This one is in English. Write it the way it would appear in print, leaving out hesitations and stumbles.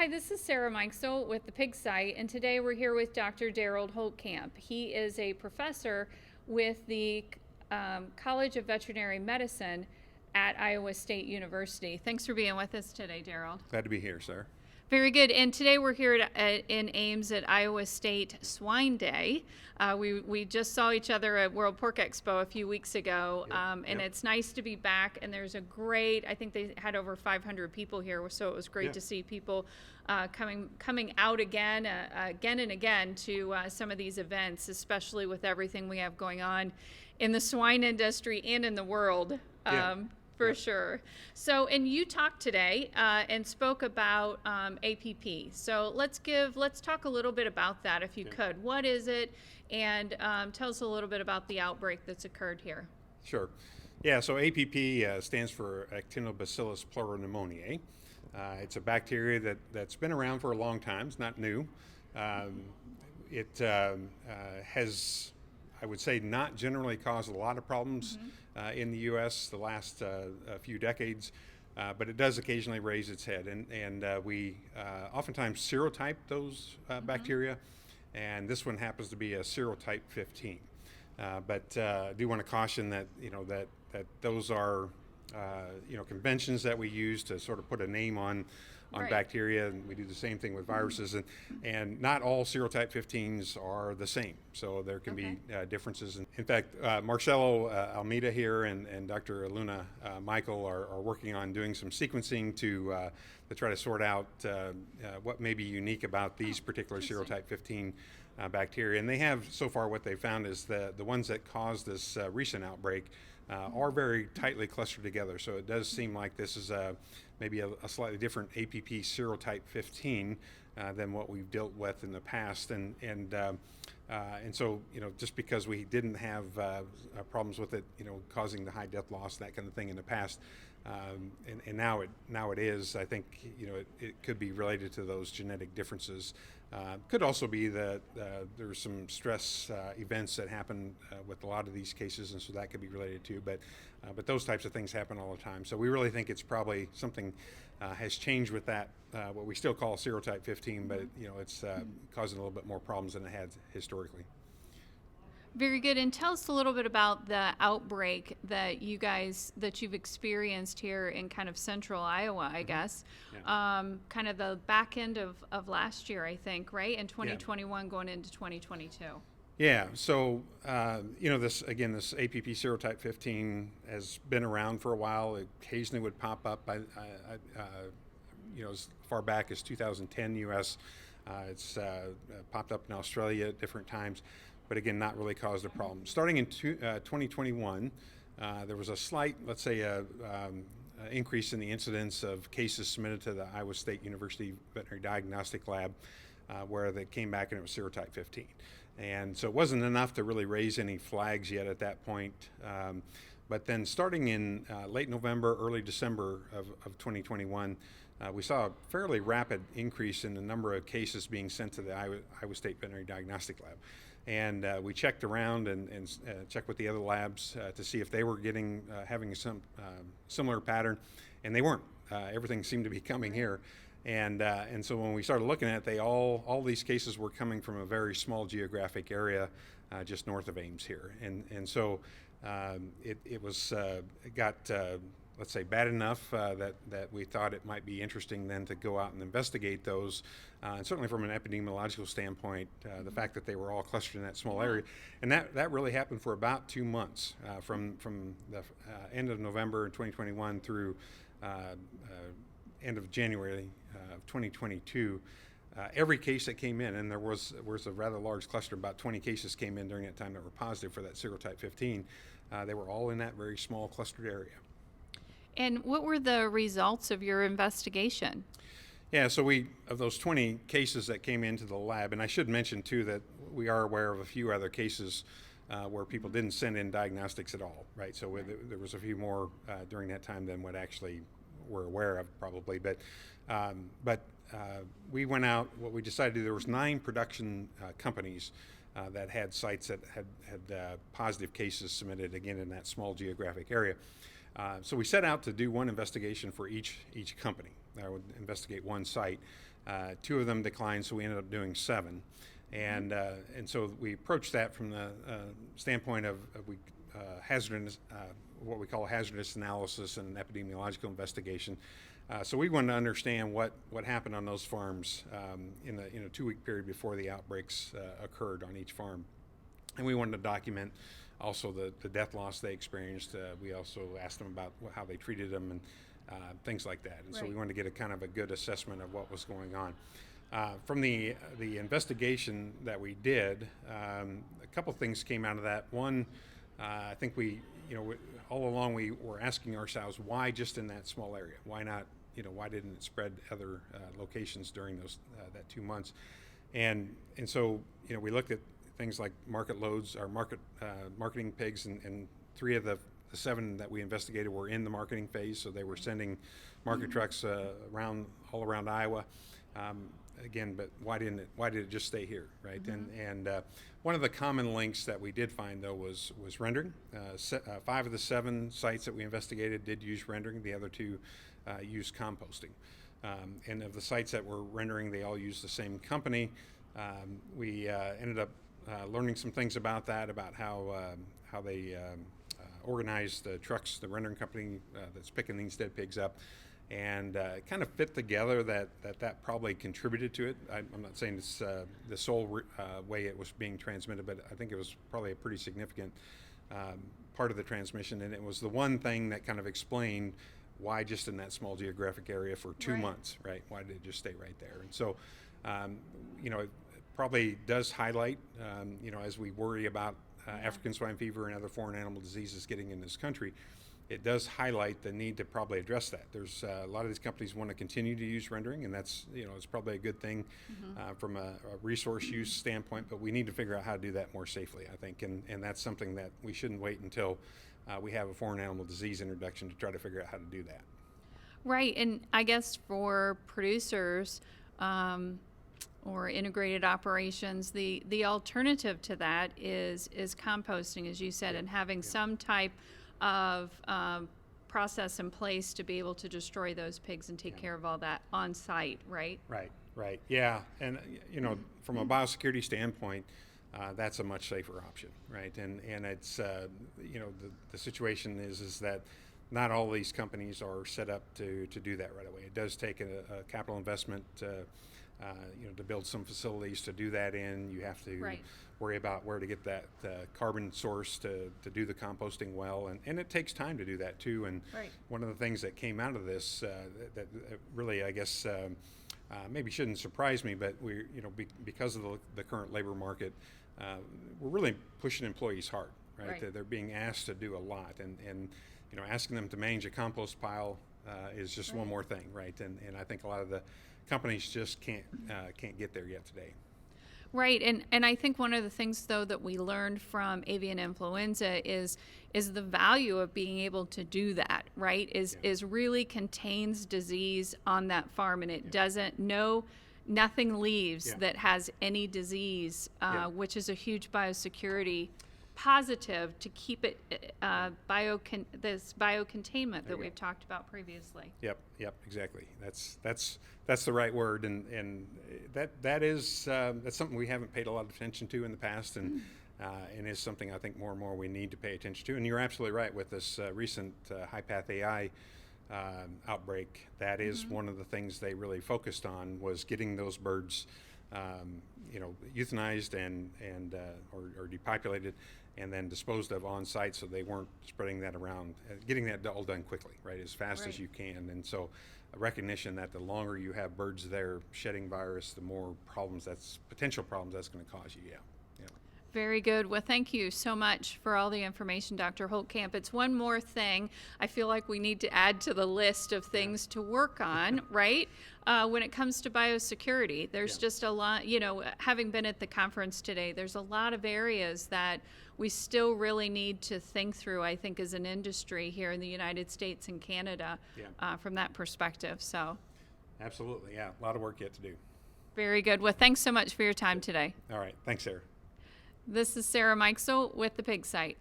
Hi, this is Sarah Meixel with the Pig Site, and today we're here with Dr. Derald Holtkamp. He is a professor with the College of Veterinary Medicine at Iowa State University. Thanks for being with us today, Derald. Glad to be here, sir. Very good. And today we're here in Ames at Iowa State Swine Day. We just saw each other at World Pork Expo a few weeks ago, and it's nice to be back. And there's a great, I think they had over 500 people here, so it was great to see people coming out again and again to some of these events, especially with everything we have going on in the swine industry and in the world. For sure. So, and you talked today and spoke about APP. So let's talk a little bit about that, if you could. What is it? And tell us a little bit about the outbreak that's occurred here. Sure. Yeah, so APP stands for Actinobacillus pleuropneumoniae. It's a bacteria that's been around for a long time. It's not new. It has, I would say, not generally caused a lot of problems in the U.S. the last few decades, but it does occasionally raise its head, and we oftentimes serotype those bacteria, and this one happens to be a serotype 15. But I do want to caution that that those are conventions that we use to sort of put a name on bacteria, and we do the same thing with viruses, and not all serotype 15s are the same, so there can be differences. In fact, Marcelo Almeida here and Dr. Luna Michael are working on doing some sequencing to try to sort out what may be unique about these particular serotype 15 bacteria. And they have, so far, what they found is the ones that caused this recent outbreak are very tightly clustered together. So it does seem like this is maybe a slightly different APP serotype 15 than what we've dealt with in the past. And so, just because we didn't have problems with it, causing the high death loss, that kind of thing in the past, and now it is, I think, it could be related to those genetic differences. Could also be that there's some stress events that happen with a lot of these cases, and so that could be related too. But those types of things happen all the time. So we really think it's probably something has changed with that, what we still call serotype 15, but it's causing a little bit more problems than it had historically. Very good. And tell us a little bit about the outbreak that you've experienced here in kind of central Iowa, I guess. Kind of the back end of last year, I think, right? In 2021 going into 2022. Yeah. So, this APP serotype 15 has been around for a while. It occasionally would pop up, as far back as 2010 U.S. It's popped up in Australia at different times, but again, not really caused a problem. Starting in 2021, there was a slight, let's say, increase in the incidence of cases submitted to the Iowa State University Veterinary Diagnostic Lab, where they came back and it was serotype 15. And so it wasn't enough to really raise any flags yet at that point. But then starting in late November, early December of 2021, we saw a fairly rapid increase in the number of cases being sent to the Iowa State Veterinary Diagnostic Lab. And we checked around and checked with the other labs to see if they were having some similar pattern, and they weren't. Everything seemed to be coming here. And so when we started looking at it, all these cases were coming from a very small geographic area just north of Ames here. And so it got let's say bad enough that we thought it might be interesting then to go out and investigate those. And certainly from an epidemiological standpoint, the fact that they were all clustered in that small area. And that really happened for about 2 months, from the end of November 2021 through end of January of 2022. Every case that came in, and there was a rather large cluster, about 20 cases came in during that time that were positive for that serotype 15. They were all in that very small clustered area. And what were the results of your investigation? Yeah, so of those 20 cases that came into the lab, and I should mention too that we are aware of a few other cases where people didn't send in diagnostics at all, right? So there was a few more during that time than what actually we're aware of probably. But we went out, what we decided to do, there was 9 production companies that had sites that had positive cases submitted, again, in that small geographic area. So we set out to do one investigation for each company. I would investigate one site. 2 of them declined, so we ended up doing 7. And so we approached that from the standpoint of hazardous, what we call hazardous analysis and epidemiological investigation. So we wanted to understand what happened on those farms in a 2-week period before the outbreaks occurred on each farm. And we wanted to document also the death loss they experienced. We also asked them about how they treated them and things like that. And so we wanted to get a kind of a good assessment of what was going on. From the investigation that we did, a couple things came out of that. One, I think all along we were asking ourselves, why just in that small area? Why not, why didn't it spread other locations during that 2 months? And so, we looked at things like market loads, our marketing pigs, and 3 of the 7 that we investigated were in the marketing phase, so they were sending market trucks all around Iowa. Again, but why did it just stay here, right? And one of the common links that we did find, though, was rendering. 5 of the 7 sites that we investigated did use rendering. The other 2 used composting. And of the sites that were rendering, they all used the same company. We ended up learning some things about that, about how they organize the trucks, the rendering company that's picking these dead pigs up, and it kind of fit together that probably contributed to it. I'm not saying it's the sole way it was being transmitted, but I think it was probably a pretty significant part of the transmission, and it was the one thing that kind of explained why just in that small geographic area for 2 months, right? Why did it just stay right there? And so, it probably does highlight, as we worry about African swine fever and other foreign animal diseases getting in this country, it does highlight the need to probably address that. There's a lot of these companies want to continue to use rendering, and that's, it's probably a good thing from a resource use standpoint, but we need to figure out how to do that more safely, I think, and that's something that we shouldn't wait until we have a foreign animal disease introduction to try to figure out how to do that. Right, and I guess for producers or integrated operations, the alternative to that is composting, as you said, and having some type of process in place to be able to destroy those pigs and take care of all that on site, right? Right. Yeah, and from a biosecurity standpoint, that's a much safer option, right? And it's the situation is that not all these companies are set up to do that right away. It does take a capital investment to build some facilities to do that in. You have to worry about where to get that carbon source to do the composting well, and it takes time to do that too. And one of the things that came out of this that really, I guess, maybe shouldn't surprise me, but we, because of the current labor market, we're really pushing employees hard, right? They're being asked to do a lot, and asking them to manage a compost pile is just one more thing, right? And I think a lot of the companies just can't get there yet today. Right, and I think one of the things, though, that we learned from avian influenza is the value of being able to do that, right? Is really contains disease on that farm, and it doesn't nothing leaves that has any disease, which is a huge biosecurity positive to keep it this biocontainment that we've talked about previously. Yep, exactly. That's the right word, and that is that's something we haven't paid a lot of attention to in the past, and is something I think more and more we need to pay attention to. And you're absolutely right with this recent high-path AI outbreak. That is one of the things they really focused on, was getting those birds euthanized and or depopulated, and then disposed of on site, so they weren't spreading that around, getting that all done quickly, right, as fast as you can. And so a recognition that the longer you have birds there shedding virus, the more potential problems that's going to cause you. Very good. Well, thank you so much for all the information, Dr. Holtkamp. It's one more thing I feel like we need to add to the list of things to work on, right? When it comes to biosecurity, there's just a lot, having been at the conference today, there's a lot of areas that we still really need to think through, I think, as an industry here in the United States and Canada from that perspective. So, absolutely, a lot of work yet to do. Very good. Well, thanks so much for your time today. All right. Thanks, Sarah. This is Sarah Mikesell with the Pig Site.